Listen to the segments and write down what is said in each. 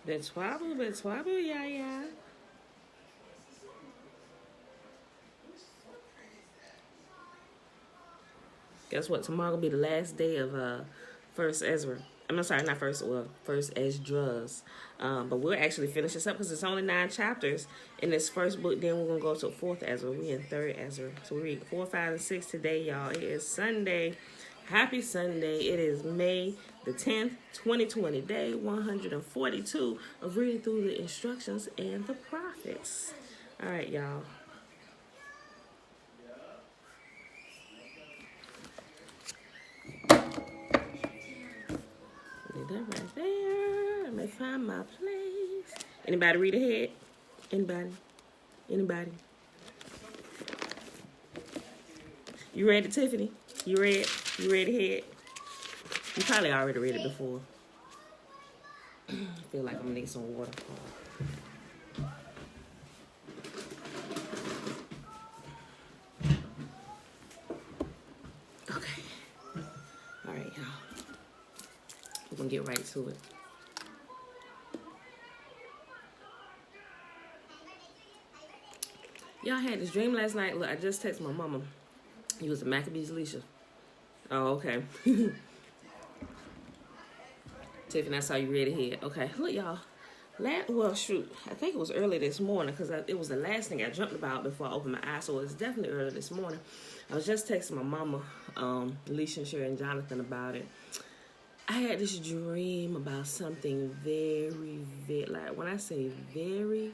Betwabble, yeah. Guess what? Tomorrow will be the last day of First Ezra. I'm sorry, not first. Well, First Esdras. But we'll actually finish this up because it's only 9 chapters in this first book. Then we're gonna go to fourth Ezra. We in third Ezra. So we read 4, 5, and 6 today, y'all. It is Sunday. Happy Sunday. It is May the 10th, 2020, day 142 of reading through the instructions and the prophets. All right, y'all. That right there. Let me find my place. Anybody read ahead? Anybody? You read it, Tiffany? You read ahead? You probably already read it before. I feel like I'm gonna need some water. Okay. All right, y'all. We're gonna get right to it. Y'all had this dream last night. Look, I just texted my mama. He was a Maccabees Alicia. Oh, okay. Tiffany, I saw you read ahead. Okay, look, y'all. Well, shoot. I think it was early this morning because it was the last thing I dreamt about before I opened my eyes. So it's definitely early this morning. I was just texting my mama, Alicia, Sherry, and Jonathan about it. I had this dream about something very, like when I say very,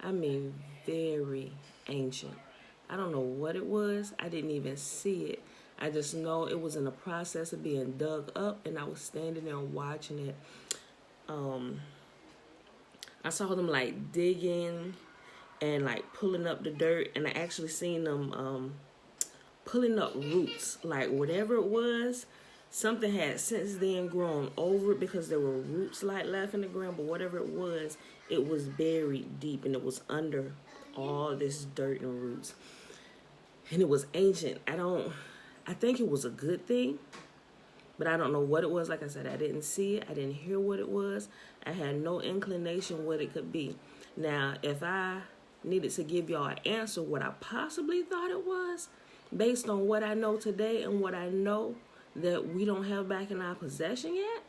I mean very ancient. I don't know what it was. I didn't even see it. I just know it was in the process of being dug up, and I was standing there watching it. I saw them like digging and like pulling up the dirt, and I actually seen them pulling up roots, like whatever it was. Something had since then grown over it because there were roots like left in the ground, but whatever it was buried deep, and it was under all this dirt and roots. And it was ancient. I think it was a good thing, but I don't know what it was. Like I said, I didn't see it. I didn't hear what it was. I had no inclination what it could be. Now, if I needed to give y'all an answer what I possibly thought it was, based on what I know today and what I know that we don't have back in our possession yet,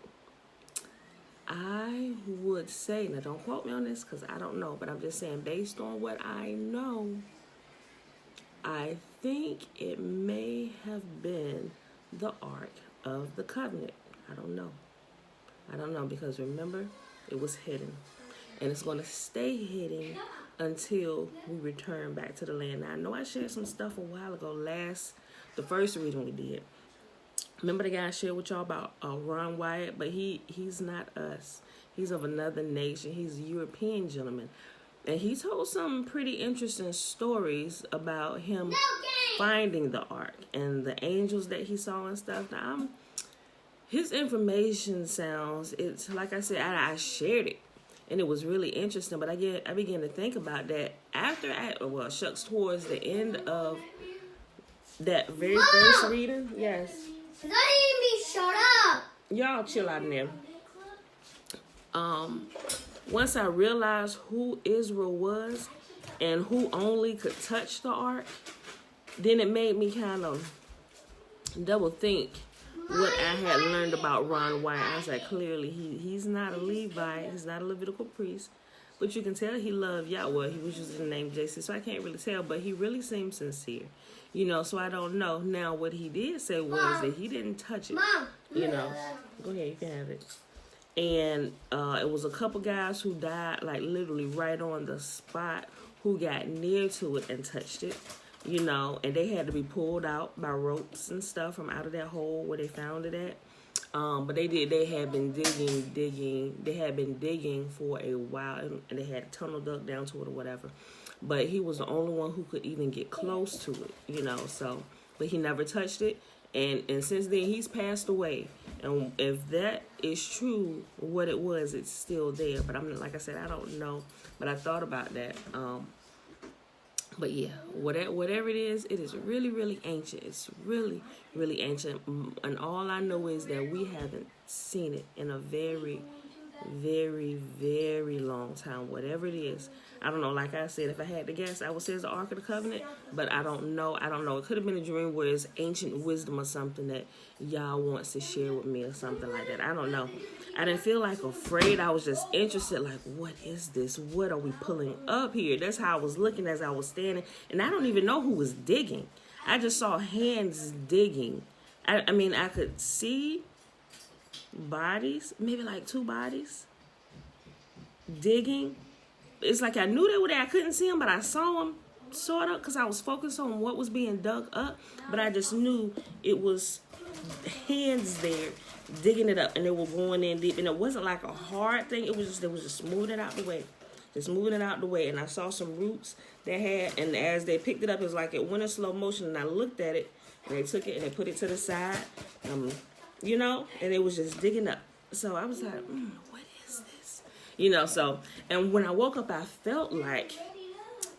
I would say, now don't quote me on this because I don't know, but I'm just saying based on what I know, I think it may have been the Ark of the Covenant. I don't know because remember, it was hidden. And it's going to stay hidden until we return back to the land. Now, I know I shared some stuff a while ago, the first reading we did. Remember the guy I shared with y'all about Ron Wyatt? But he's not us. He's of another nation. He's a European gentleman. And he told some pretty interesting stories about him finding the Ark and the angels that he saw and stuff. Now, his information it's like I said, I shared it. And it was really interesting. But I began to think about that towards the end of that very first reading. Yes. That didn't mean shut up. Y'all chill out in there. Once I realized who Israel was and who only could touch the Ark, then it made me kind of double think what I had learned about Ron Wyatt. I was like, clearly he's not a Levite, he's not a Levitical priest, but you can tell he loved Yahweh. He was using the name JC, so I can't really tell, but he really seemed sincere. So I don't know. Now, what he did say was that he didn't touch it. Mom. Go ahead, you can have it. And it was a couple guys who died, like literally right on the spot, who got near to it and touched it, and they had to be pulled out by ropes and stuff from out of that hole where they found it at. But they had been digging for a while, and they had a tunnel dug down to it or whatever. But he was the only one who could even get close to it, so, but he never touched it. And since then, he's passed away. And if that is true, what it was, it's still there. But like I said, I don't know. But I thought about that. But yeah, whatever it is really, really ancient. It's really, really ancient. And all I know is that we haven't seen it in a very, very, very long time, whatever it is. I don't know. Like I said, if I had to guess, I would say it's the Ark of the Covenant, but I don't know. It could have been a dream where it's ancient wisdom or something that y'all wants to share with me or something like that. I don't know. I didn't feel like afraid. I was just interested, like, what is this? What are we pulling up here? That's how I was looking as I was standing. And I don't even know who was digging. I just saw hands digging. I mean, I could see bodies, maybe like 2 bodies digging. It's like I knew they were there. I couldn't see them, but I saw them sort of because I was focused on what was being dug up. But I just knew it was hands there digging it up, and they were going in deep. And it wasn't like a hard thing. It was just, they was just moving it out the way. Just moving it out the way. And I saw some roots they had, and as they picked it up, it was like it went in slow motion. And I looked at it, and they took it and they put it to the side, you know, and it was just digging up. So I was like, what is this? You know, so, and when I woke up, I felt like,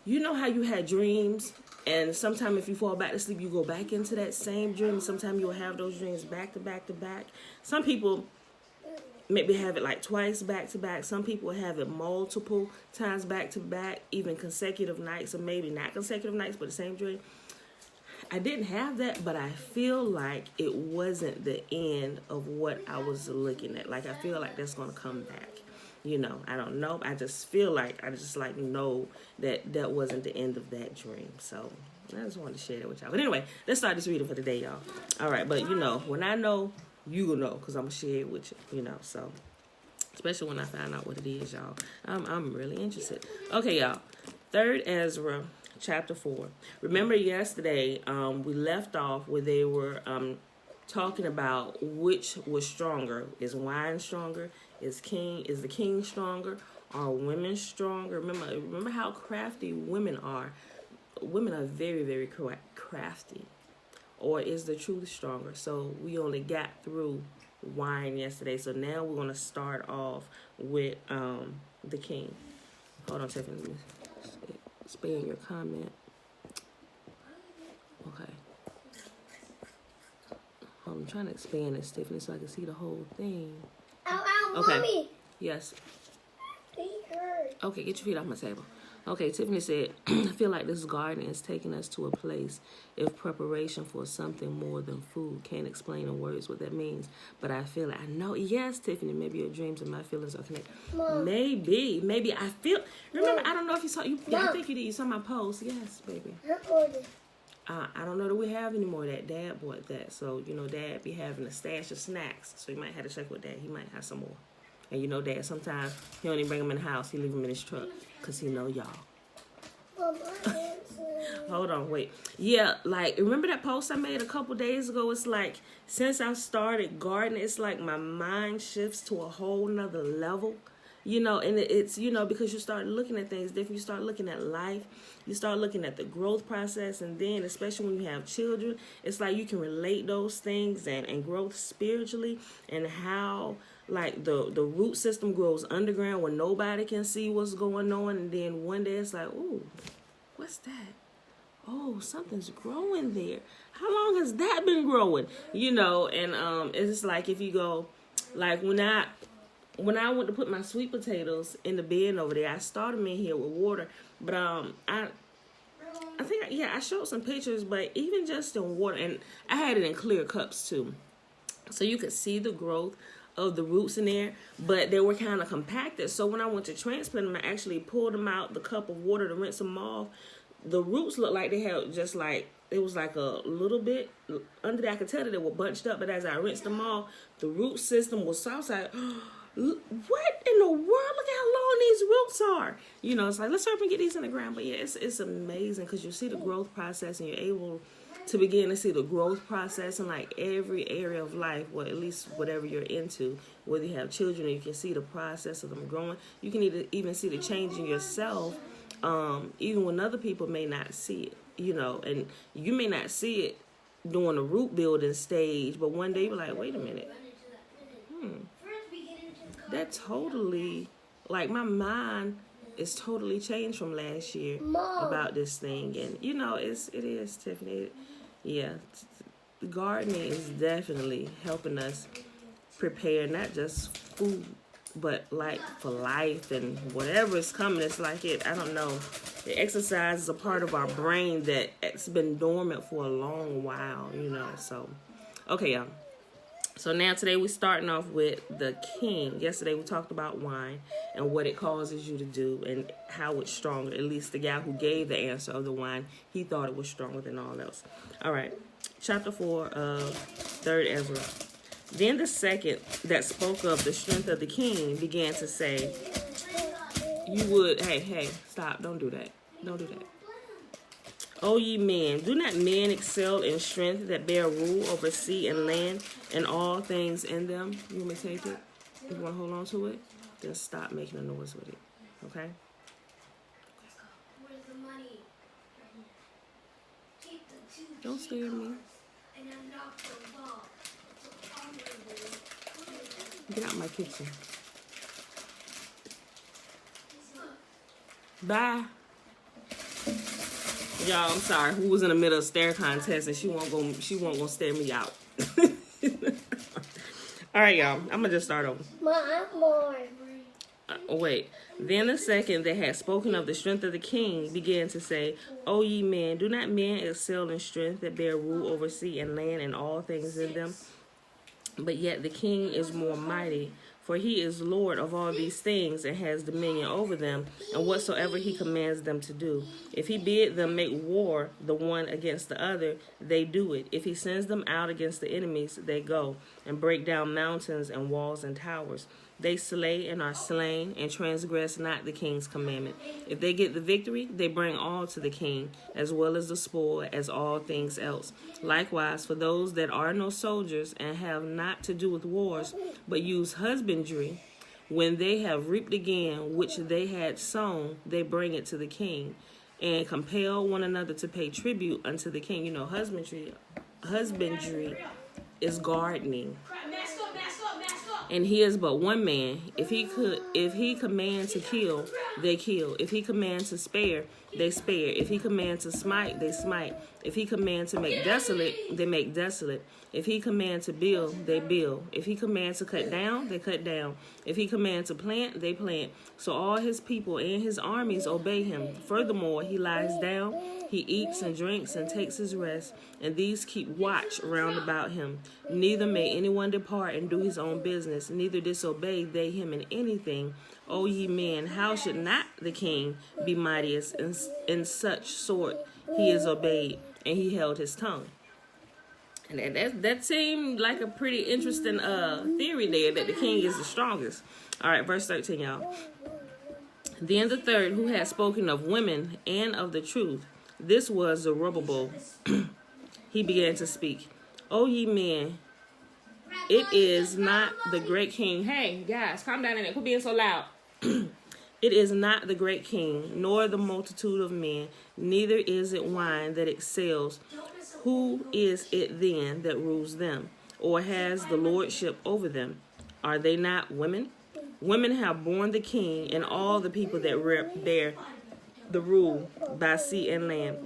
you know how you had dreams, and sometimes if you fall back to sleep, you go back into that same dream. Sometimes you'll have those dreams back to back to back. Some people maybe have it like twice back to back. Some people have it multiple times back to back, even consecutive nights, or maybe not consecutive nights, but the same dream. I didn't have that, but I feel like it wasn't the end of what I was looking at. Like, I feel like that's going to come back. You know, I don't know. I just feel like, know that that wasn't the end of that dream. So I just wanted to share that with y'all. But anyway, let's start this reading for today, y'all. All right, but you know, when I know, you will know, because I'm going to share it with you, you know, so. Especially when I find out what it is, y'all. I'm really interested. Okay, y'all. 3rd Ezra, chapter 4. Remember yesterday, we left off where they were talking about which was stronger. Is wine stronger? Is the king stronger? Are women stronger? Remember how crafty women are. Women are very, very crafty. Or is the truth stronger? So we only got through wine yesterday. So now we're going to start off with the king. Hold on, Tiffany. Let me expand your comment. Okay. I'm trying to expand this, Tiffany, so I can see the whole thing. Ow, Okay. Mommy. Yes. They hurt. Okay, get your feet off my table. Okay, Tiffany said, I feel like this garden is taking us to a place of preparation for something more than food. Can't explain in words what that means, but I feel it. I know, yes, Tiffany, maybe your dreams and my feelings are connected. Mom. Maybe I feel, remember, Mom. I don't know if you saw, I think you did, you saw my post. Yes, baby. I don't know that we have any more of that. Dad bought that. So, you know, Dad be having a stash of snacks. So you might have to check with Dad. He might have some more. And you know, Dad, sometimes he don't even bring them in the house. He leave them in his truck because he know y'all. Hold on, wait. Yeah, like, remember that post I made a couple days ago? It's like, since I started gardening, it's like my mind shifts to a whole nother level. You know, and it's, you know, because you start looking at things different. You start looking at life. You start looking at the growth process. And then, especially when you have children, it's like you can relate those things and growth spiritually, and how, like, the root system grows underground when nobody can see what's going on. And then one day it's like, ooh, what's that? Oh, something's growing there. How long has that been growing? You know, and it's like if you go, like, when I went to put my sweet potatoes in the bin over there, I started them in here with water. But I think, I showed some pictures, but even just in water, and I had it in clear cups too. So you could see the growth of the roots in there, but they were kind of compacted. So when I went to transplant them, I actually pulled them out the cup of water to rinse them off. The roots looked like they had just like, it was like a little bit under there. I could tell that they were bunched up, but as I rinsed them off, the root system was soft. I was like, what in the world? Look at how long these roots are. You know, it's like, let's hurry up and get these in the ground. But yeah, it's amazing because you see the growth process, and you're able to begin to see the growth process in like every area of life, or at least whatever you're into. Whether you have children, you can see the process of them growing. You can even see the change in yourself, even when other people may not see it. You know, and you may not see it during the root building stage, but one day you're like, wait a minute. That totally, like, my mind is totally changed from last year about this thing. And, you know, it is, Tiffany. Yeah, gardening is definitely helping us prepare not just food, but like for life and whatever is coming, it's like I don't know. The exercise is a part of our brain that it's been dormant for a long while, so. Okay, y'all. So now today we're starting off with the king. Yesterday we talked about wine and what it causes you to do and how it's stronger. At least the guy who gave the answer of the wine, he thought it was stronger than all else. All right, chapter 4 of 3rd Ezra. Then the second that spoke of the strength of the king began to say, hey, stop, don't do that. Don't do that. O ye men, do not men excel in strength that bear rule over sea and land and all things in them? You want me to take it? If you want to hold on to it, then stop making a noise with it. Okay? Where's the money? Take the 2 Don't stare at me. and unlock the vault. Get out my kitchen. Bye. Y'all, I'm sorry. Who was in the middle of stare contest and she won't go stare me out. All right, y'all. I'm gonna just start over. More. Wait. Then the second that had spoken of the strength of the king began to say, O ye men, do not men excel in strength that bear rule over sea and land and all things in them? But yet the king is more mighty, for he is Lord of all these things and has dominion over them, and whatsoever he commands them to do. If he bid them make war the one against the other, they do it. If he sends them out against the enemies, they go and break down mountains and walls and towers. They slay and are slain and transgress not the king's commandment. If they get the victory, they bring all to the king, as well as the spoil, as all things else. Likewise, for those that are no soldiers and have not to do with wars, but use husbandry, when they have reaped again which they had sown, they bring it to the king, and compel one another to pay tribute unto the king. Husbandry is gardening. And he is but one man. If he command to kill, they kill. If he command to spare, they spare. If he command to smite, they smite. If he command to make desolate, they make desolate. If he command to build, they build. If he command to cut down, they cut down. If he command to plant, they plant. So all his people and his armies obey him. Furthermore, he lies down, he eats and drinks and takes his rest, and these keep watch round about him. Neither may anyone depart and do his own business, neither disobey they him in anything. O ye men, how should not the king be mightiest in such sort he is obeyed, and he held his tongue? And that seemed like a pretty interesting theory there, that the king is the strongest. All right, verse 13, y'all. Then the third, who had spoken of women and of the truth, this was Zerubbabel. He began to speak. O ye men, it is not the great king. Hey, guys, calm down in there. Quit being so loud. It is not the great king, nor the multitude of men, neither is it wine that excels. Who is it then that rules them, or has the lordship over them? Are they not women? Women have borne the king and all the people that bear the rule by sea and land.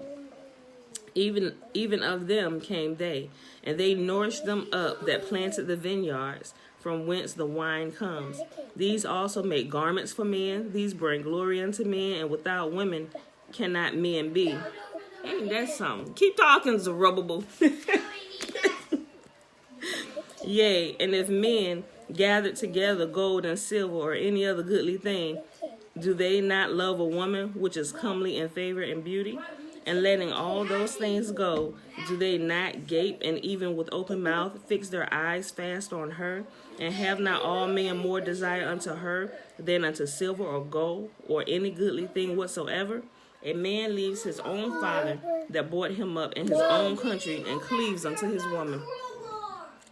Even of them came they, and they nourished them up that planted the vineyards, from whence the wine comes. These also make garments for men. These bring glory unto men, and without women cannot men be. Ain't that something? Keep talking, Zerubbabel. Yea, and if men gathered together gold and silver or any other goodly thing, do they not love a woman which is comely in favor and beauty? And letting all those things go, do they not gape and even with open mouth fix their eyes fast on her? And have not all men more desire unto her than unto silver or gold or any goodly thing whatsoever? A man leaves his own father that brought him up in his own country and cleaves unto his woman.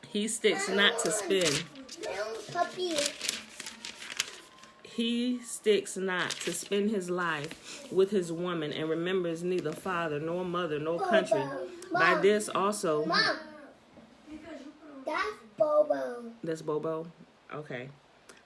He sticks not to spin. He sticks not to spend his life with his woman, and remembers neither father, nor mother, nor country. By this also... Mom, that's Bobo. That's Bobo? Okay.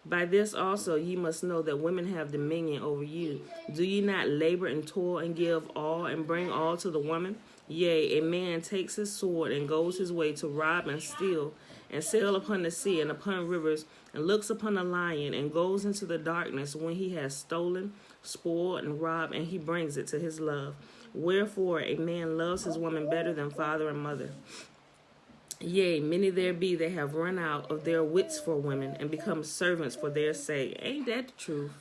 By this also ye must know that women have dominion over you. Do ye not labor and toil and give all and bring all to the woman? Yea, a man takes his sword and goes his way to rob and steal, and sail upon the sea and upon rivers, and looks upon a lion, and goes into the darkness when he has stolen, spoiled, and robbed, and he brings it to his love. Wherefore a man loves his woman better than father and mother. Yea, many there be that have run out of their wits for women, and become servants for their sake. Ain't that the truth?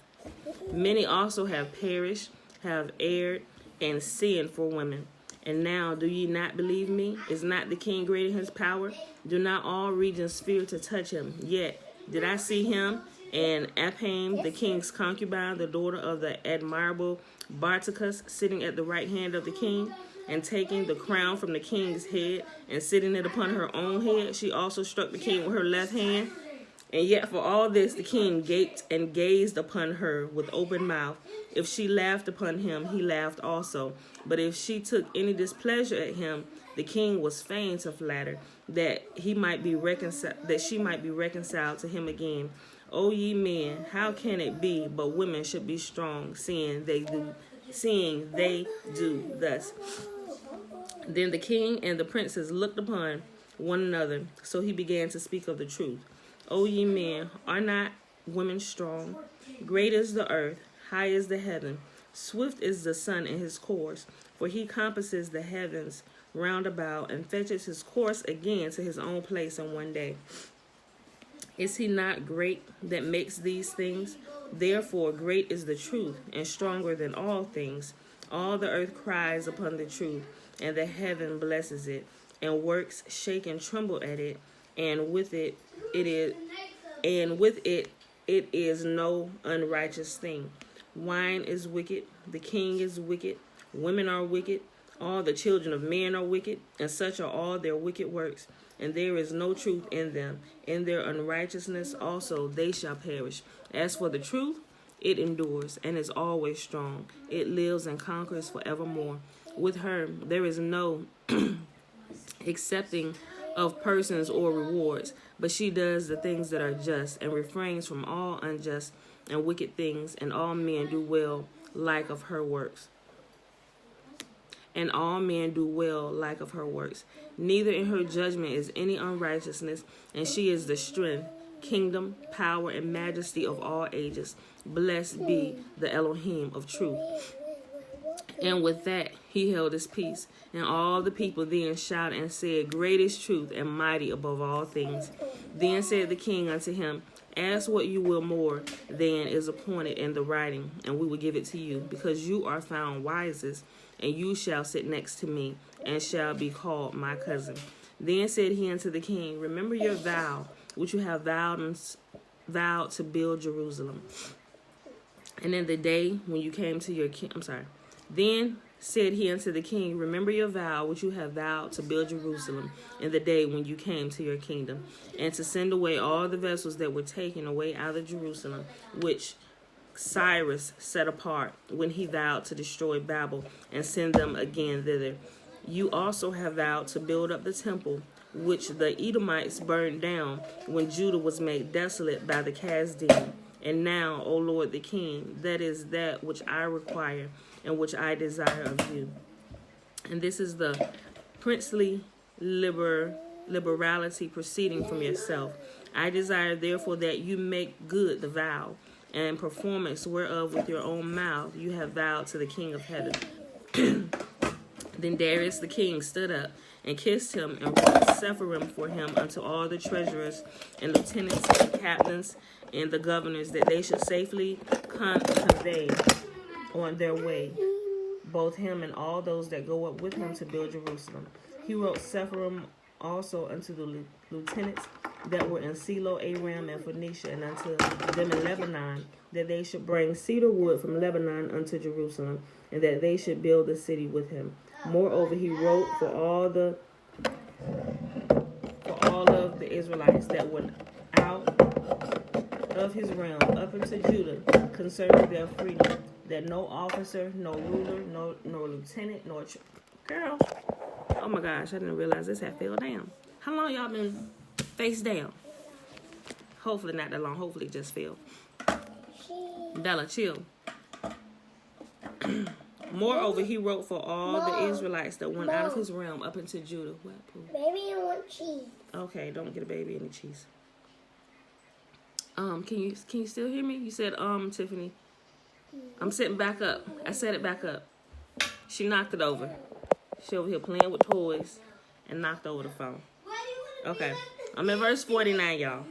Many also have perished, have erred, and sinned for women. And now do ye not believe me? Is not the king great in his power? Do not all regions fear to touch him? Yet did I see him and Apham, the king's concubine, the daughter of the admirable Barticus, sitting at the right hand of the king, and taking the crown from the king's head, and sitting it upon her own head. She also struck the king with her left hand. And yet for all this the king gaped and gazed upon her with open mouth. If she laughed upon him, he laughed also. But if she took any displeasure at him, the king was fain to flatter, that she might be reconciled to him again. O ye men, how can it be but women should be strong, seeing they do thus? Then the king and the princes looked upon one another, so he began to speak of the truth. O ye men, are not women strong? Great is the earth, high is the heaven. Swift is the sun in his course, for he compasses the heavens round about, and fetches his course again to his own place in one day. Is he not great that makes these things? Therefore great is the truth, and stronger than all things. All the earth cries upon the truth, and the heaven blesses it, and works shake and tremble at it, and with it is no unrighteous thing. Wine is wicked, the king is wicked, women are wicked, all the children of men are wicked, and such are all their wicked works, and there is no truth in them. In their unrighteousness also they shall perish. As for the truth, it endures and is always strong. It lives and conquers forevermore. With her there is no accepting of persons or rewards, but she does the things that are just, and refrains from all unjust and wicked things, and all men do well like of her works. And all men do well like of her works. Neither in her judgment is any unrighteousness, and she is the strength, kingdom, power, and majesty of all ages. Blessed be the Elohim of truth. And with that he held his peace. And all the people then shouted and said, Great is truth, and mighty above all things. Then said the king unto him, Ask what you will more than is appointed in the writing, and we will give it to you, because you are found wisest, and you shall sit next to me, and shall be called my cousin. Then said he unto the king, Remember your vow, which you have vowed to build Jerusalem. And in the day when you came to your Then said he unto the king, Remember your vow, which you have vowed to build Jerusalem, in the day when you came to your kingdom, and to send away all the vessels that were taken away out of Jerusalem, which Cyrus set apart when he vowed to destroy Babel, and send them again thither. You also have vowed to build up the temple, which the Edomites burned down when Judah was made desolate by the Chaldeans. And now, O Lord the King, that is that which I require, and which I desire of you. And this is the princely liberality proceeding from yourself. I desire therefore that you make good the vow, and performance whereof with your own mouth you have vowed to the King of heaven. Then Darius the king stood up and kissed him, and wrote Sepharim for him unto all the treasurers and lieutenants and captains and the governors, that they should safely convey on their way both him and all those that go up with him to build Jerusalem. He wrote Sepharim also unto the lieutenants that were in Silo, Aram, and Phoenicia, and unto them in Lebanon, that they should bring cedar wood from Lebanon unto Jerusalem, and that they should build the city with him. Moreover, he wrote for all of the Israelites that went out of his realm up into Judah concerning their freedom, that no officer, no ruler, no lieutenant, nor girl. Oh my gosh, I didn't realize this had fell down. How long y'all been face down? Hopefully not that long. Hopefully it just fell. Bella, chill. Moreover, he wrote for all the Israelites that went out of his realm up into Judah. What, Pooh? Baby, I want cheese. Okay, don't get a baby any cheese. Can you still hear me? You said, Tiffany. I'm sitting back up. I set it back up. She knocked it over. She over here playing with toys and knocked over the phone. Okay. I'm in verse 49, y'all.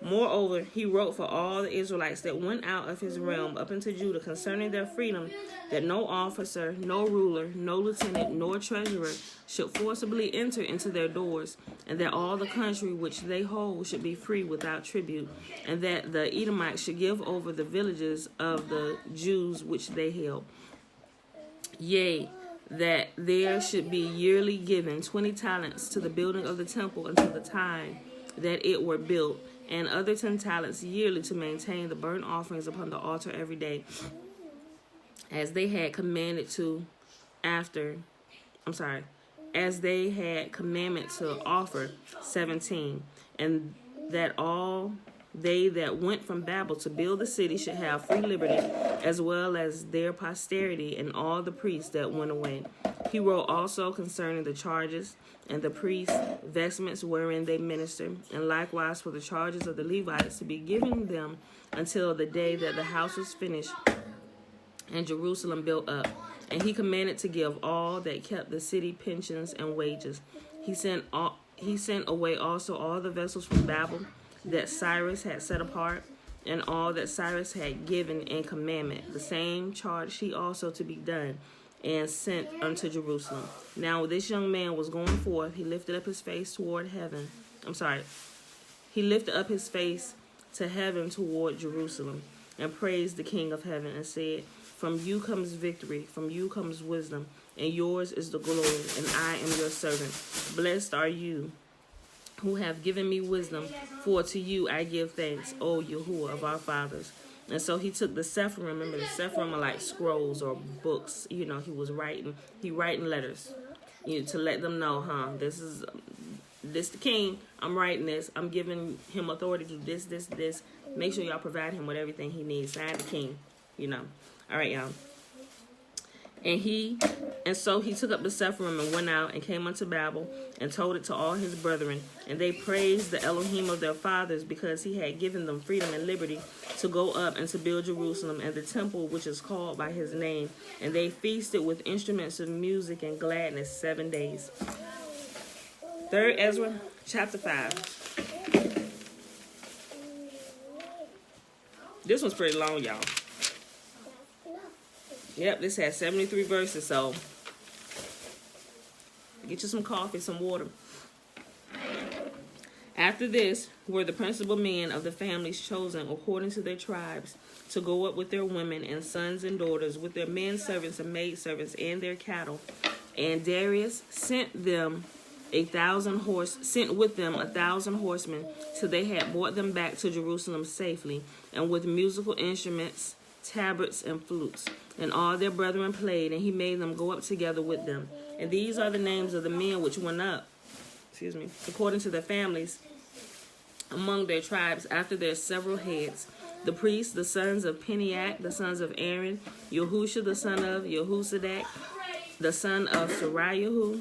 Moreover, he wrote for all the Israelites that went out of his realm up into Judah concerning their freedom, that no officer, no ruler, no lieutenant, nor treasurer should forcibly enter into their doors, and that all the country which they hold should be free without tribute, and that the Edomites should give over the villages of the Jews which they held. Yea, that there should be yearly given 20 talents to the building of the temple until the time that it were built, and other 10 talents yearly to maintain the burnt offerings upon the altar every day, as they had commanded to as they had commandment to offer 17, and that all they that went from Babel to build the city should have free liberty, as well as their posterity and all the priests that went away. He wrote also concerning the charges and the priests' vestments wherein they minister, and likewise for the charges of the Levites to be given them until the day that the house was finished and Jerusalem built up. And he commanded to give all that kept the city pensions and wages. He sent away also all the vessels from Babel that Cyrus had set apart, and all that Cyrus had given in commandment. The same charged he also to be done, and sent unto Jerusalem. Now this young man was going forth. He lifted up his face toward heaven. He lifted up his face to heaven toward Jerusalem, and praised the King of heaven, and said, From you comes victory, from you comes wisdom, and yours is the glory, and I am your servant. Blessed are you who have given me wisdom, for to you I give thanks, O Yahuwah of our fathers. And so he took the Sephrim. Remember, the Sephrim are like scrolls or books. He was writing letters, to let them know, this the king. I'm writing this. I'm giving him authority to do this. Make sure y'all provide him with everything he needs. Sign the king, All right, y'all. And so he took up the Sephrim and went out and came unto Babel and told it to all his brethren. And they praised the Elohim of their fathers, because he had given them freedom and liberty to go up and to build Jerusalem and the temple which is called by his name. And they feasted with instruments of music and gladness 7 days. 3 Ezra chapter 5. This one's pretty long, y'all. Yep, this has 73 verses, so get you some coffee, some water. After this were the principal men of the families chosen according to their tribes to go up with their women and sons and daughters, with their men servants and maid servants and their cattle. And Darius sent with them 1,000 horsemen, till they had brought them back to Jerusalem safely, and with musical instruments, tabrets, and flutes. And all their brethren played, and he made them go up together with them. And these are the names of the men which went up, according to their families, among their tribes, after their several heads. The priests, the sons of Peniach, the sons of Aaron, Yahusha, the son of Yehozadak, the son of Sariahu,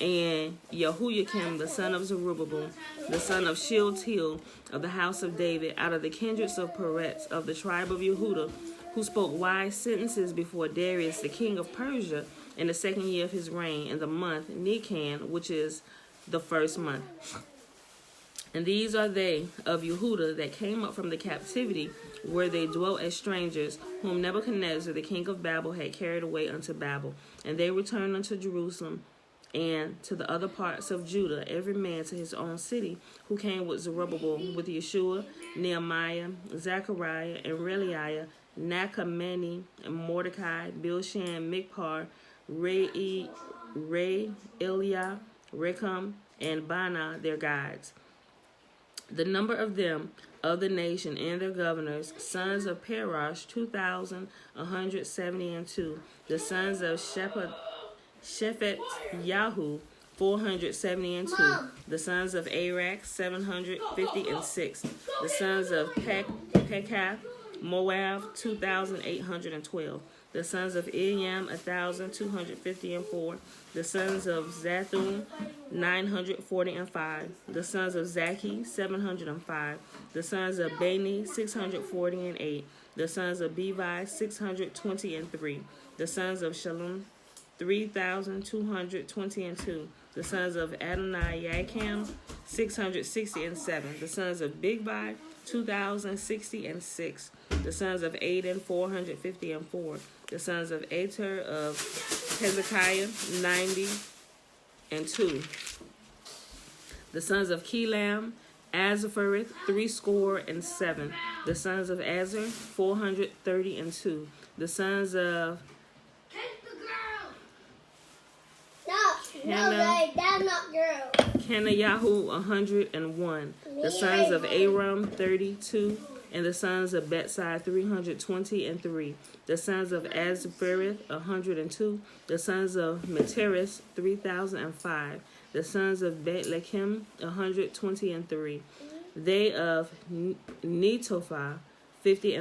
and Jehoiakim, the son of Zerubbabel, the son of Shealtiel, of the house of David, out of the kindreds of Peretz, of the tribe of Yehudah, who spoke wise sentences before Darius, the king of Persia, in the 2nd year of his reign, in the month Nican, which is the 1st month. And these are they of Yehudah that came up from the captivity, where they dwelt as strangers, whom Nebuchadnezzar, the king of Babel, had carried away unto Babel. And they returned unto Jerusalem, and to the other parts of Judah, every man to his own city, who came with Zerubbabel, with Yeshua, Nehemiah, Zechariah, and Reliah, Nachamani, and Mordecai, Bilshan, Mikpar, Reiah, Recham, and Baanah, their guides. The number of them of the nation and their governors, sons of Parosh, 2,172. The sons of Shephet Yahu, 472. The sons of Arak, 756. The sons of Pekath, Moab 2,812. The sons of Iyam 1,254. The sons of Zathun 945. The sons of Zaki 705. The sons of Bani 648. The sons of Bevi 623. The sons of Shalom 3,222. The sons of Adonai Yakam 667. The sons of Bigvi 2,066. The sons of Aden 454. The sons of Ater of Hezekiah 92. The sons of Kelam Azaphareth 67. The sons of Azar 432. The sons of that's not girl. Canayahu 101. The sons of Aram 32. And the sons of Betsai 323. The sons of Azaphareth 102. The sons of Materis 3,005. The sons of Bethlehem 123. They of Netophah 50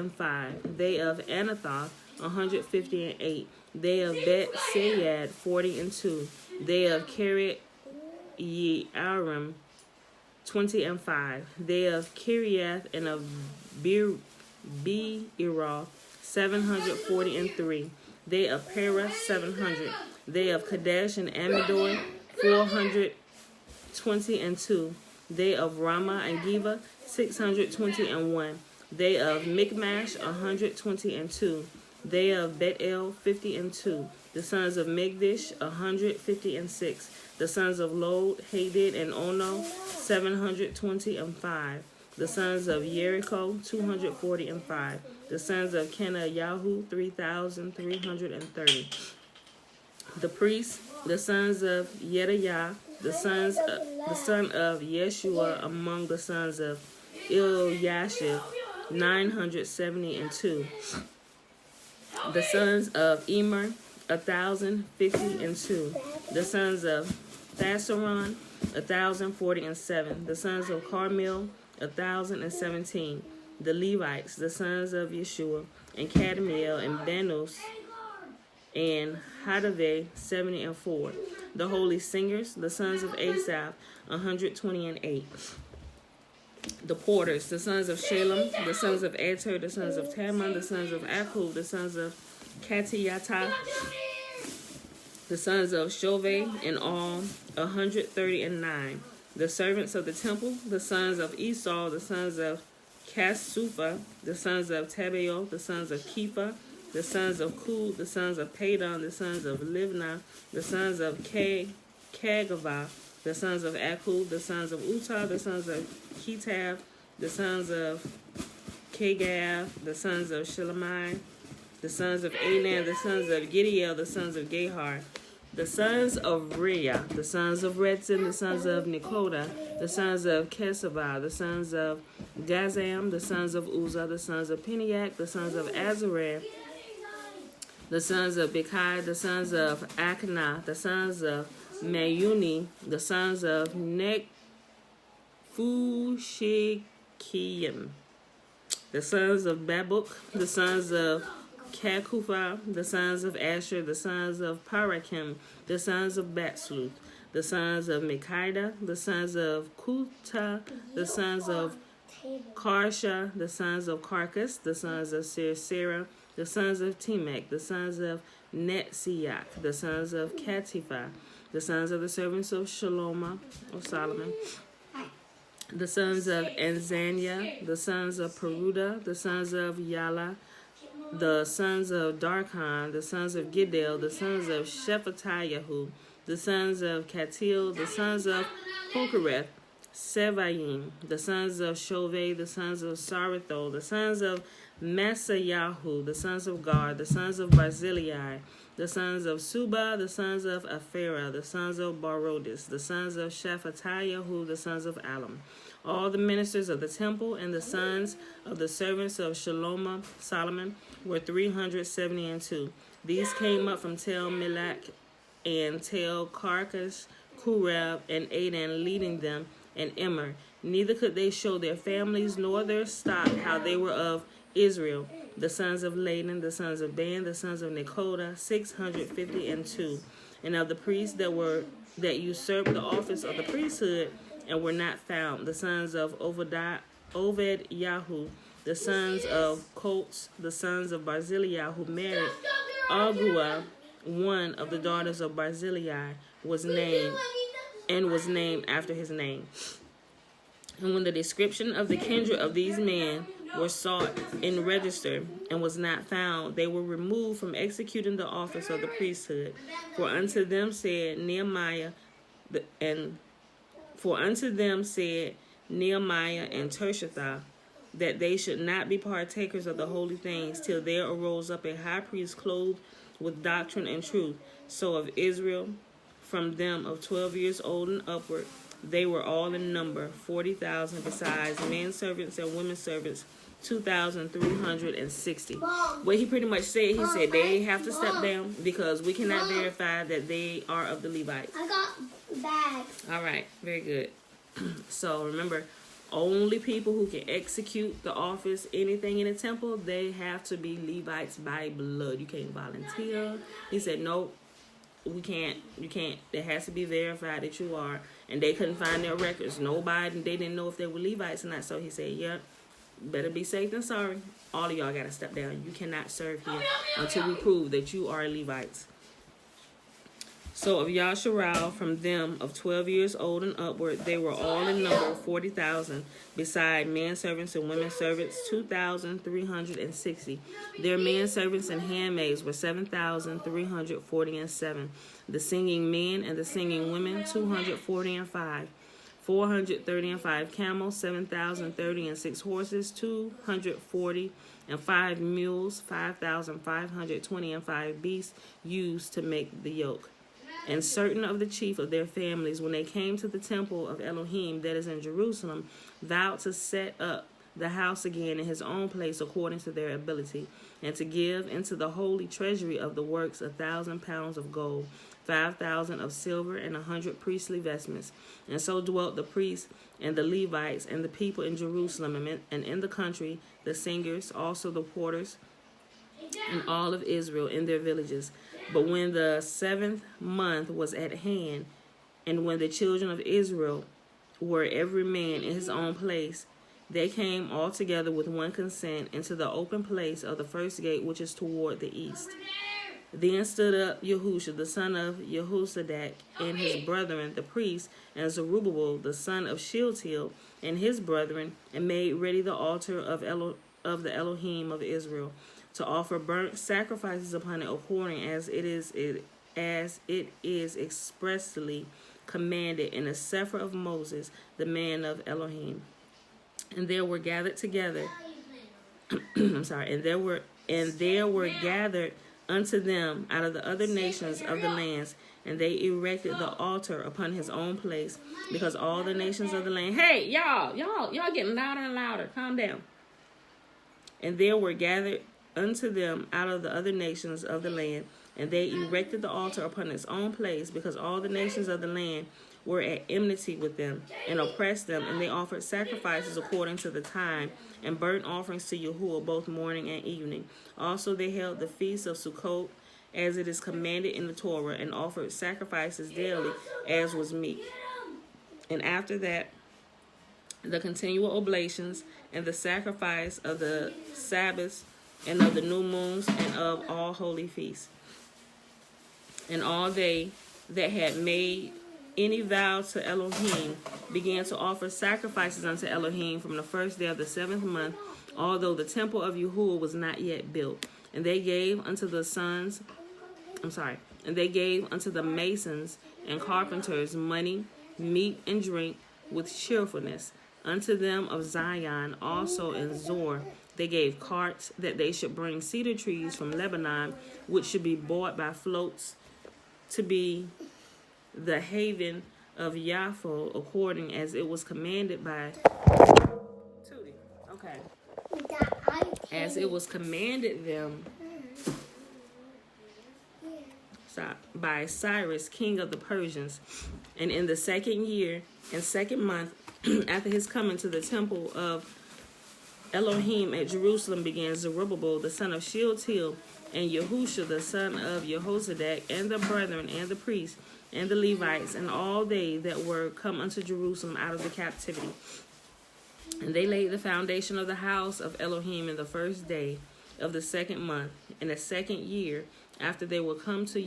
They of Anathoth 158. They of Bet Sayad 40 They of Kiryat Yearim 20 They of Kiriath and of Beeroth 743. They of Perah 700. They of Kadesh and Amidor 422. They of Ramah and Geva 621. They of Michmash 122. They of Bethel 50. The sons of Migdish 156. The sons of Lod, Hadid, and Ono 725. The sons of Jericho 245. The sons of Kenayahu 3,330. The priests, the sons of Yediah, the son of Yeshua among the sons of Eliashib 972. The sons of Emer 1,052. The sons of Thasaron 1,047. The sons of Carmel 1,017. The Levites, the sons of Yeshua, and Kadmiel and Banos and Hadaveh 74. The holy singers, the sons of Asaph 128. The porters, the sons of Shalem, the sons of Ater, the sons of Taman, the sons of Akub, the sons of Katiyata, the sons of Shoveh, in all 139. The servants of the temple, the sons of Esau, the sons of Kasupha, the sons of Tabeel, the sons of Kepha, the sons of Kul, the sons of Padon, the sons of Livna, the sons of Kagavah, the sons of Akub, the sons of Utah, the sons of Ketav, the sons of Kagav, the sons of Shelemai, the sons of Anan, the sons of Gidiel, the sons of Gehar, the sons of Riyah, the sons of Retzin, the sons of Nekoda, the sons of Kesavah, the sons of Gazam, the sons of Uzzah, the sons of Peniac, the sons of Azareth, the sons of Bekai, the sons of Akana, the sons of Mayuni, the sons of Nephushikim, the sons of Babuk, the sons of Kakupha, the sons of Asher, the sons of Parakim, the sons of Batsluth, the sons of Mekida, the sons of Kuta, the sons of Karsha, the sons of Carcas, the sons of Sisera, the sons of Temech, the sons of Netziach, the sons of Katiphah, the sons of the servants of Solomon, the sons of Anzania, the sons of Peruda, the sons of Yala, the sons of Darkon, the sons of Giddel, the sons of Shephatiahu, the sons of Katil, the sons of Pokereth, Sevayim, the sons of Shoveh, the sons of Saratho, the sons of Masayahu, the sons of Gad, the sons of Barzillai, the sons of Suba, the sons of Aphera, the sons of Barodis, the sons of Shephatiahu, the sons of Alam, all the ministers of the temple, and the sons of the servants of Solomon were 372. These came up from Tel Melach and Tel Carcass, Kurab, and Adan, leading them, and Immer. Neither could they show their families nor their stock how they were of Israel, the sons of Ladan, the sons of Dan, the sons of Nekoda, 652. And of the priests that usurped the office of the priesthood and were not found, the sons of Oved Yahu, the sons of Colts, the sons of Barzillai, who married Agua, one of the daughters of Barzillai, was named after his name. And when the description of the kindred of these men were sought in register and was not found, they were removed from executing the office of the priesthood. For unto them said Nehemiah and Tirshatha that they should not be partakers of the holy things till there arose up a high priest clothed with doctrine and truth. So of Israel, from them of 12 years old and upward, they were all in number, 40,000, besides men servants and women servants, 2,360. What he pretty much said, he said they have to step down because we cannot verify that they are of the Levites. I got bags. All right, very good. So remember, only people who can execute the office, anything in the temple, they have to be Levites by blood. You can't volunteer. He said, nope, we can't. You can't. It has to be verified that you are. And they couldn't find their records. They didn't know if they were Levites or not. So he said, yep, better be safe than sorry. All of y'all got to step down. You cannot serve here until we prove that you are Levites. So of Yasharal, from them of 12 years old and upward, they were all in number 40,000, beside men servants and women servants 2,360. Their men servants and handmaids were 7,347. The singing men and the singing women 245. 435 camels, 7,030 and 6 horses, 240 and 5 mules, 5,520 and 5 beasts used to make the yoke. And certain of the chief of their families, when they came to the temple of Elohim that is in Jerusalem, vowed to set up the house again in his own place according to their ability, and to give into the holy treasury of the works 1,000 pounds of gold, 5,000 of silver, and 100 priestly vestments. And so dwelt the priests and the Levites and the people in Jerusalem and in the country, the singers, also the porters, and all of Israel in their villages. But when the 7th month was at hand, and when the children of Israel were every man in his own place, they came all together with one consent into the open place of the first gate, which is toward the east. Then stood up Yahusha, the son of Jehozadak, and his brethren, the priests, and Zerubbabel, the son of Shealtiel, and his brethren, and made ready the altar of the Elohim of Israel, to offer burnt sacrifices upon it according as it is expressly commanded in the Sefer of Moses, the man of Elohim. And there were gathered together. and there were gathered unto them out of the other nations of the lands, and they erected the altar upon his own place, because all the nations of the land. Hey, y'all getting louder and louder. Calm down. And there were gathered unto them out of the other nations of the land, and they erected the altar upon its own place, because all the nations of the land were at enmity with them, and oppressed them, and they offered sacrifices according to the time, and burnt offerings to Yahuwah both morning and evening. Also they held the feast of Sukkot, as it is commanded in the Torah, and offered sacrifices daily, as was meet. And after that, the continual oblations, and the sacrifice of the Sabbaths, and of the new moons, and of all holy feasts. And all they that had made any vow to Elohim began to offer sacrifices unto Elohim from the first day of the 7th month, although the temple of Yahuwah was not yet built. And they gave unto the masons and carpenters money, meat, and drink with cheerfulness. Unto them of Zion also in Zor they gave carts, that they should bring cedar trees from Lebanon, which should be bought by floats, to be the haven of Yaffo, according as it was commanded by Tootie. Okay. As it was commanded them by Cyrus, king of the Persians. And in the 2nd year and 2nd month, after his coming to the temple of Elohim at Jerusalem began Zerubbabel, the son of Shealtiel, and Yahusha, the son of Jehozadak, and the brethren, and the priests, and the Levites, and all they that were come unto Jerusalem out of the captivity. And they laid the foundation of the house of Elohim in the first day of the second month, in the second year, after they were come to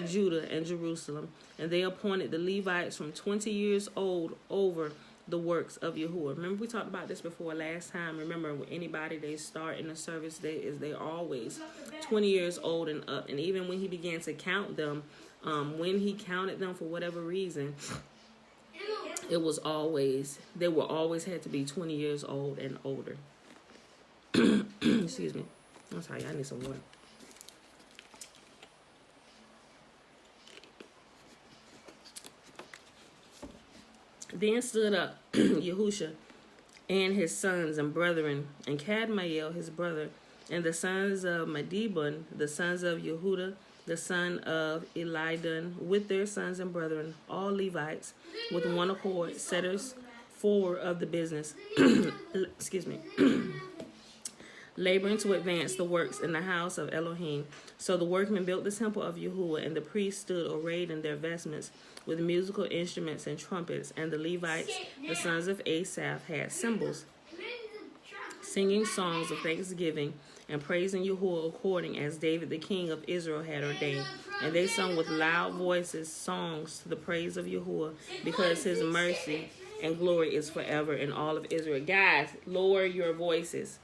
Judah and Jerusalem. And they appointed the Levites from 20 years old over the works of Yahuwah. Remember, we talked about this before last time. Remember, when anybody they start in the service, they're always 20 years old and up. And even when he began to count them, when he counted them for whatever reason, they were always had to be 20 years old and older. Excuse me. I'm sorry, I need some water. Then stood up Yahusha and his sons and brethren, and Kadmiel his brother, and the sons of Medibun, the sons of Yehuda, the son of Elidun, with their sons and brethren, all Levites, with one accord, setters forward of the business. Excuse me. Laboring to advance the works in the house of Elohim. So the workmen built the temple of Yahuwah, and the priests stood arrayed in their vestments with musical instruments and trumpets, and the Levites, the sons of Asaph, had cymbals, singing songs of thanksgiving and praising Yahuwah according as David the king of Israel had ordained. And they sung with loud voices songs to the praise of Yahuwah, because his mercy and glory is forever in all of Israel. Guys, lower your voices.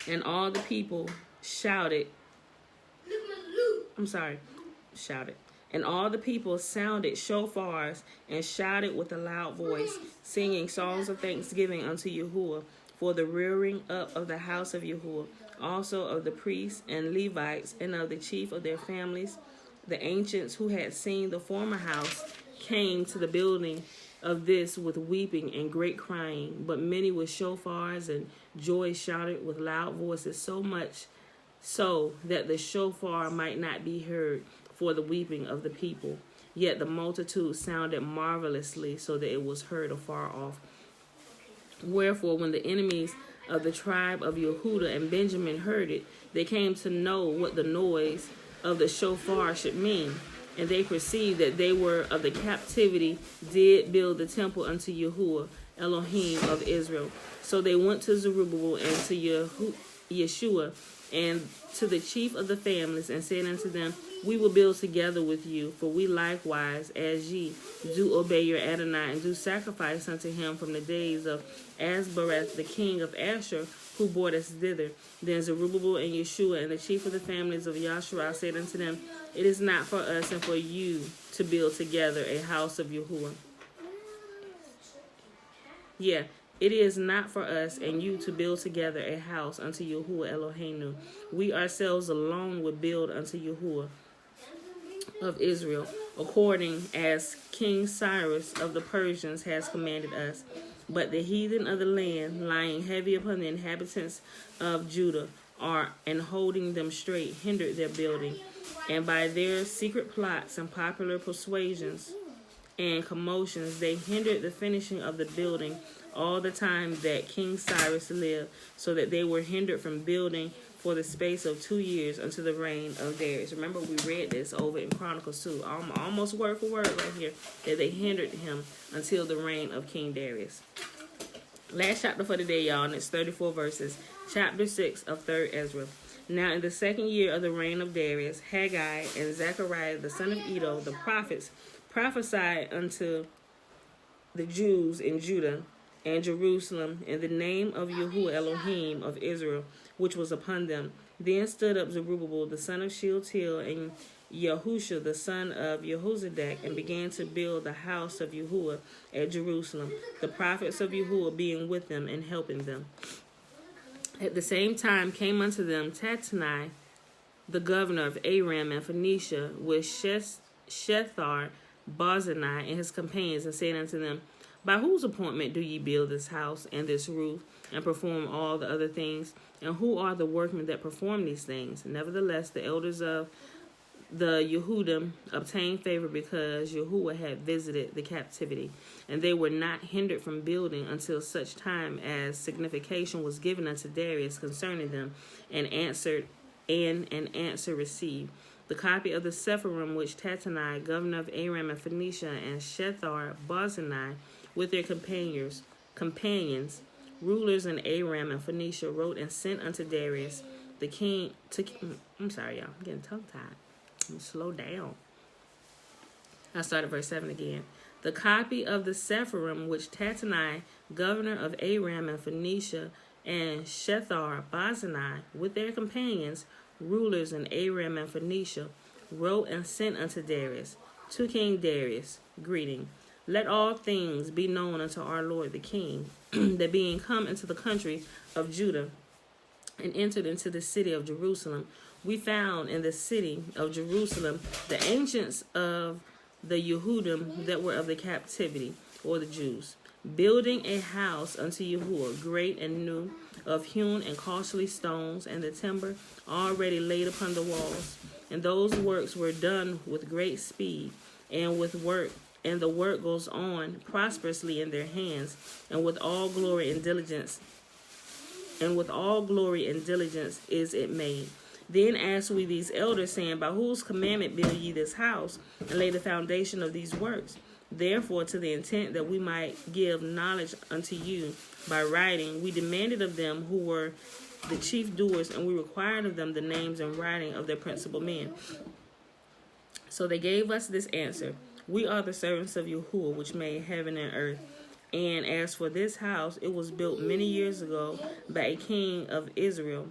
And all the people shouted. And all the people sounded shofars and shouted with a loud voice, singing songs of thanksgiving unto Yahuwah for the rearing up of the house of Yahuwah, also of the priests and Levites, and of the chief of their families. The ancients who had seen the former house came to the building of this with weeping and great crying, but many with shofars and joy shouted with loud voices, so much so that the shofar might not be heard for the weeping of the people. Yet the multitude sounded marvelously, so that it was heard afar off. Wherefore, when the enemies of the tribe of Yehuda and Benjamin heard it, they came to know what the noise of the shofar should mean. And they perceived that they were of the captivity, did build the temple unto Yahuwah, Elohim of Israel. So they went to Zerubbabel and to Yeshua and to the chief of the families, and said unto them, We will build together with you, for we likewise, as ye, do obey your Adonai, and do sacrifice unto him from the days of Asbareth, the king of Asher, who brought us thither. Then Zerubbabel and Yeshua and the chief of the families of Yahshua said unto them, It is not for us and for you to build together a house of Yahuwah. It is not for us and you to build together a house unto Yahuwah Eloheinu. We ourselves alone will build unto Yahuwah of Israel, according as King Cyrus of the Persians has commanded us. But the heathen of the land, lying heavy upon the inhabitants of Judah, and holding them straight, hindered their building. And by their secret plots and popular persuasions and commotions, they hindered the finishing of the building all the time that King Cyrus lived, so that they were hindered from building for the space of 2 years until the reign of Darius. Remember, we read this over in Chronicles 2, almost word for word right here, that they hindered him until the reign of King Darius. Last chapter for today, y'all, and it's 34 verses. Chapter 6 of 3rd Ezra. Now in the second year of the reign of Darius, Haggai and Zechariah, the son of Iddo, the prophets, prophesied unto the Jews in Judah and Jerusalem in the name of Yahuwah Elohim of Israel, which was upon them. Then stood up Zerubbabel, the son of Shealtiel, and Yahusha, the son of Jehozadak, and began to build the house of Yahuwah at Jerusalem, the prophets of Yahuwah being with them and helping them. At the same time came unto them Tatnai, the governor of Aram and Phoenicia, with Shethar, Barzillai, and his companions, and said unto them, By whose appointment do ye build this house and this roof, and perform all the other things? And who are the workmen that perform these things? Nevertheless, the elders of the Yehudim obtained favor because Yahuwah had visited the captivity, and they were not hindered from building until such time as signification was given unto Darius concerning them, and an answer received. The copy of the Sepharim which Tattenai, governor of Aram and Phoenicia, and Shethar Bozenai, with their companions, rulers in Aram and Phoenicia, wrote and sent unto Darius the king. I'm sorry, y'all. I'm getting tongue-tied. Slow down. I started verse 7 again. The copy of the Sepharim which Tattenai, governor of Aram and Phoenicia, and Shethar Bozenai, with their companions, rulers in Aram and Phoenicia, wrote and sent unto Darius. To King Darius, greeting. Let all things be known unto our Lord the King, that being come into the country of Judah, and entered into the city of Jerusalem, we found in the city of Jerusalem the ancients of the Yehudim that were of the captivity, or the Jews, building a house unto Yahuwah, great and new, of hewn and costly stones, and the timber already laid upon the walls. And those works were done with great speed, and the work goes on prosperously in their hands, and with all glory and diligence. Is it made. Then asked we these elders, saying, by whose commandment build ye this house, and lay the foundation of these works? Therefore, to the intent that we might give knowledge unto you by writing, we demanded of them who were the chief doers, and we required of them the names and writing of their principal men. So they gave us this answer. We are the servants of Yahuwah, which made heaven and earth. And as for this house, it was built many years ago by a king of Israel,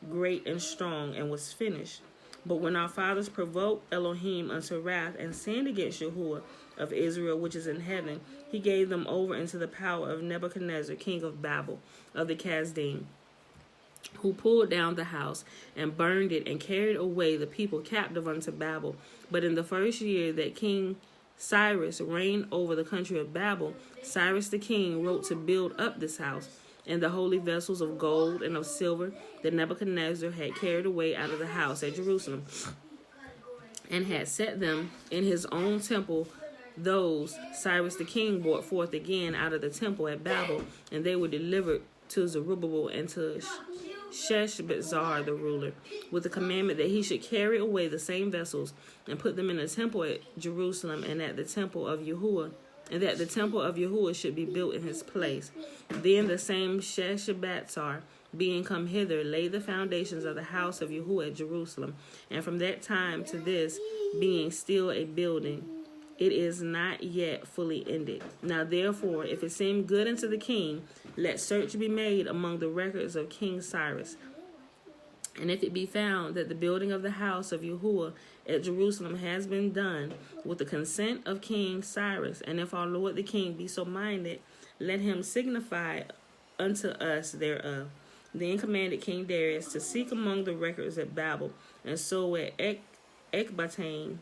great and strong, and was finished. But when our fathers provoked Elohim unto wrath and sinned against Yahuwah of Israel, which is in heaven, he gave them over into the power of Nebuchadnezzar, king of Babel, of the Chaldean, who pulled down the house and burned it and carried away the people captive unto Babel. But in the first year that King Cyrus reigned over the country of Babel, Cyrus the king wrote to build up this house, and the holy vessels of gold and of silver that Nebuchadnezzar had carried away out of the house at Jerusalem, and had set them in his own temple. Those Cyrus the king brought forth again out of the temple at Babel, and they were delivered to Zerubbabel and to Sheshbazzar the ruler, with the commandment that he should carry away the same vessels and put them in the temple at Jerusalem, and at the temple of Yahuwah, and that the temple of Yahuwah should be built in his place. Then the same Sheshbazzar, being come hither, laid the foundations of the house of Yahuwah at Jerusalem, and from that time to this, being still a building, it is not yet fully ended. Now therefore, if it seem good unto the king, let search be made among the records of King Cyrus. And if it be found that the building of the house of Yahuwah at Jerusalem has been done with the consent of King Cyrus, and if our Lord the king be so minded, let him signify unto us thereof. Then commanded King Darius to seek among the records at Babel, and so at Ecbatane,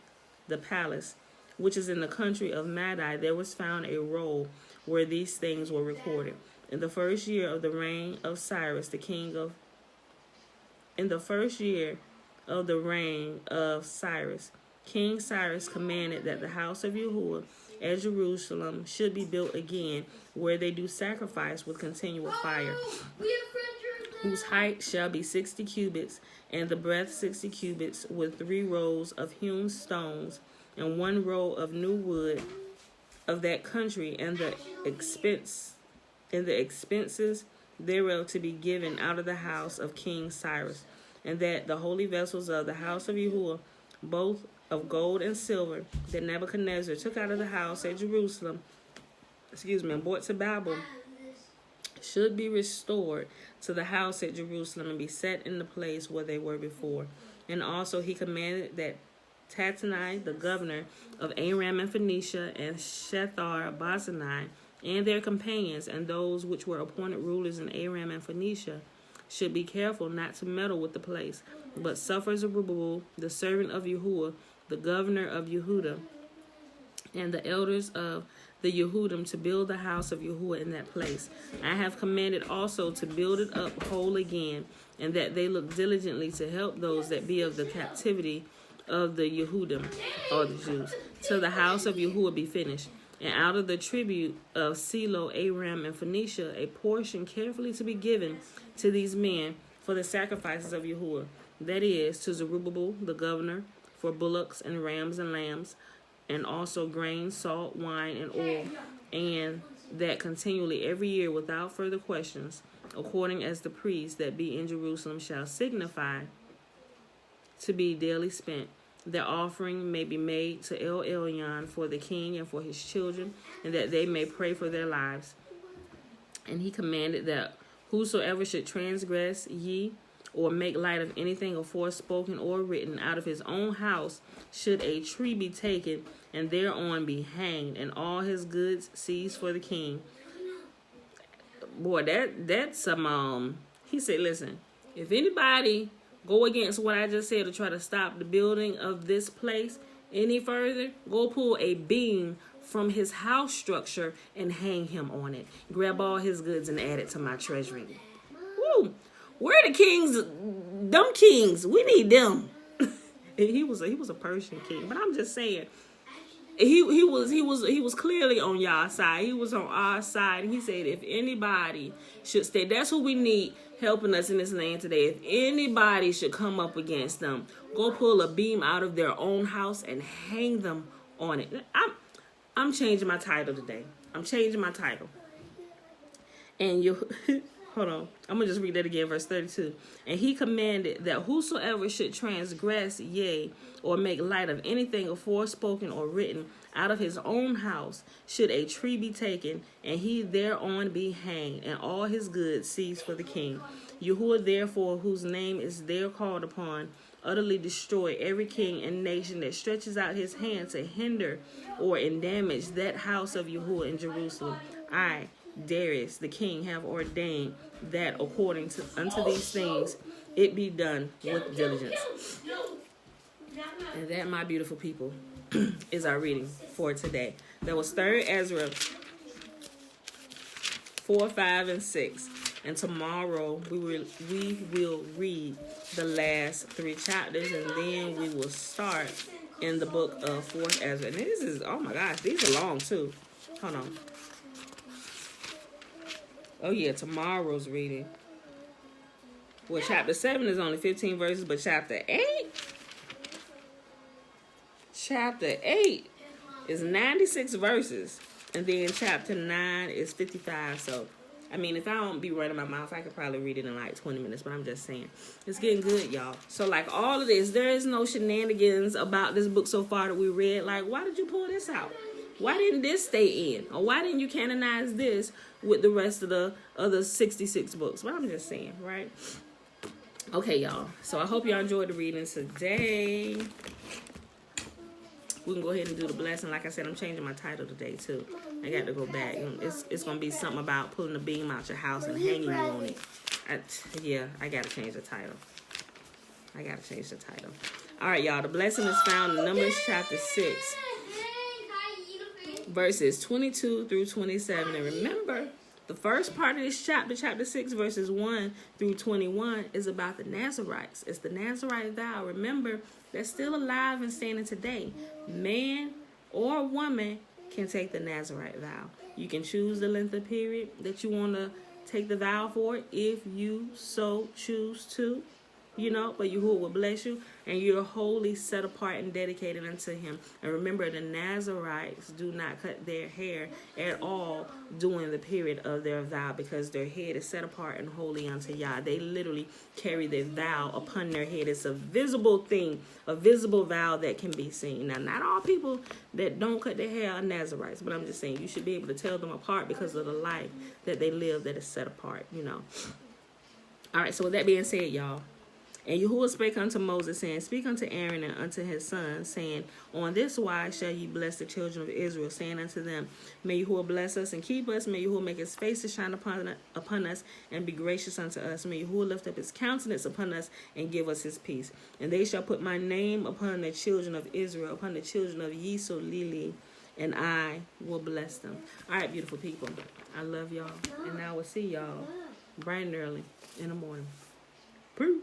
the palace, which is in the country of Madai, there was found a roll where these things were recorded. In the first year of the reign of Cyrus, King Cyrus commanded that the house of Yahuwah at Jerusalem should be built again, where they do sacrifice with continual fire, whose height shall be 60 cubits, and the breadth 60 cubits, with 3 rows of hewn stones, and 1 row of new wood of that country, and the expenses thereof to be given out of the house of King Cyrus, and that the holy vessels of the house of Yahuwah, both of gold and silver, that Nebuchadnezzar took out of the house at Jerusalem, and brought to Babel, should be restored to the house at Jerusalem and be set in the place where they were before. And also he commanded that Tattenai, the governor of Aram and Phoenicia, and Shethar Bozenai, and their companions, and those which were appointed rulers in Aram and Phoenicia, should be careful not to meddle with the place, but suffer Zerubbabel, the servant of Yahuwah, the governor of Yehuda, and the elders of the Yehudim to build the house of Yahuwah in that place. I have commanded also to build it up whole again, and that they look diligently to help those that be of the captivity of the Yehudim, or the Jews, till the house of Yahuwah be finished. And out of the tribute of Silo, Aram, and Phoenicia, a portion carefully to be given to these men for the sacrifices of Yahuwah, that is, to Zerubbabel the governor, for bullocks and rams and lambs, and also grain, salt, wine, and oil, and that continually every year without further questions, according as the priests that be in Jerusalem shall signify to be daily spent. Their offering may be made to El Elyon for the king and for his children, and that they may pray for their lives. And he commanded that whosoever should transgress ye, or make light of anything aforespoken or written out of his own house, should a tree be taken, and thereon be hanged, and all his goods seized for the king. Boy, that's some he said, listen, if anybody go against what I just said to try to stop the building of this place any further, go pull a beam from his house structure and hang him on it. Grab all his goods and add it to my treasury. Woo! Where are the kings? Them kings, we need them. he was a Persian king, but I'm just saying, he was clearly on y'all's side. He was on our side. He said, if anybody should stay, that's who we need helping us in this land today. If anybody should come up against them, go pull a beam out of their own house and hang them on it. I'm changing my title today. I'm changing my title. And you. Hold on. I'm going to just read that again, verse 32. And he commanded that whosoever should transgress, yea, or make light of anything aforespoken or written out of his own house, should a tree be taken, and he thereon be hanged, and all his goods seized for the king. Yahuwah, therefore, whose name is there called upon, utterly destroy every king and nation that stretches out his hand to hinder or in damage that house of Yahuwah in Jerusalem. I, Darius the king, have ordained that according to unto these things it be done with diligence. And that, my beautiful people, is our reading for today. That was 3rd Ezra 4, 5, and 6. And tomorrow we will read the last 3 chapters, and then we will start in the book of 4th Ezra. And this is, oh my gosh, these are long too. Hold on. Oh yeah, tomorrow's reading. Well, chapter 7 is only 15 verses, but chapter 8 is 96 verses. And then chapter 9 is 55. So, I mean, if I don't be running my mouth, I could probably read it in like 20 minutes, but I'm just saying. It's getting good, y'all. So, like, all of this, there is no shenanigans about this book so far that we read. Like, why did you pull this out? Why didn't this stay in? Or why didn't you canonize this with the rest of the other 66 books? Well, I'm just saying, right? Okay, y'all. So I hope y'all enjoyed the reading today. We can go ahead and do the blessing. Like I said, I'm changing my title today, too. I got to go back. It's going to be something about pulling the beam out your house and hanging you on it. I got to change the title. All right, y'all. The blessing is found in Numbers chapter 6. Verses 22 through 27. And remember, the first part of this chapter 6, verses 1 through 21, is about the Nazarites. It's the Nazarite vow. Remember, they're still alive and standing today. Man or woman can take the Nazarite vow. You can choose the length of period that you want to take the vow for if you so choose to. But Yahuwah will bless you, and you're wholly set apart and dedicated unto him. And remember, the Nazarites do not cut their hair at all during the period of their vow, because their head is set apart and holy unto Yah. They literally carry their vow upon their head. It's a visible thing, a visible vow that can be seen. Now, not all people that don't cut their hair are Nazarites, but I'm just saying you should be able to tell them apart because of the life that they live that is set apart, All right, so with that being said, y'all, and Yahuwah spake unto Moses, saying, Speak unto Aaron and unto his sons, saying, On this wise shall ye bless the children of Israel, saying unto them, May Yahuwah bless us and keep us. May Yahuwah make his face to shine upon us and be gracious unto us. May Yahuwah lift up his countenance upon us and give us his peace. And they shall put my name upon the children of Israel, upon the children of Yisolili, and I will bless them. All right, beautiful people. I love y'all. And I will see y'all bright and early in the morning. Peace.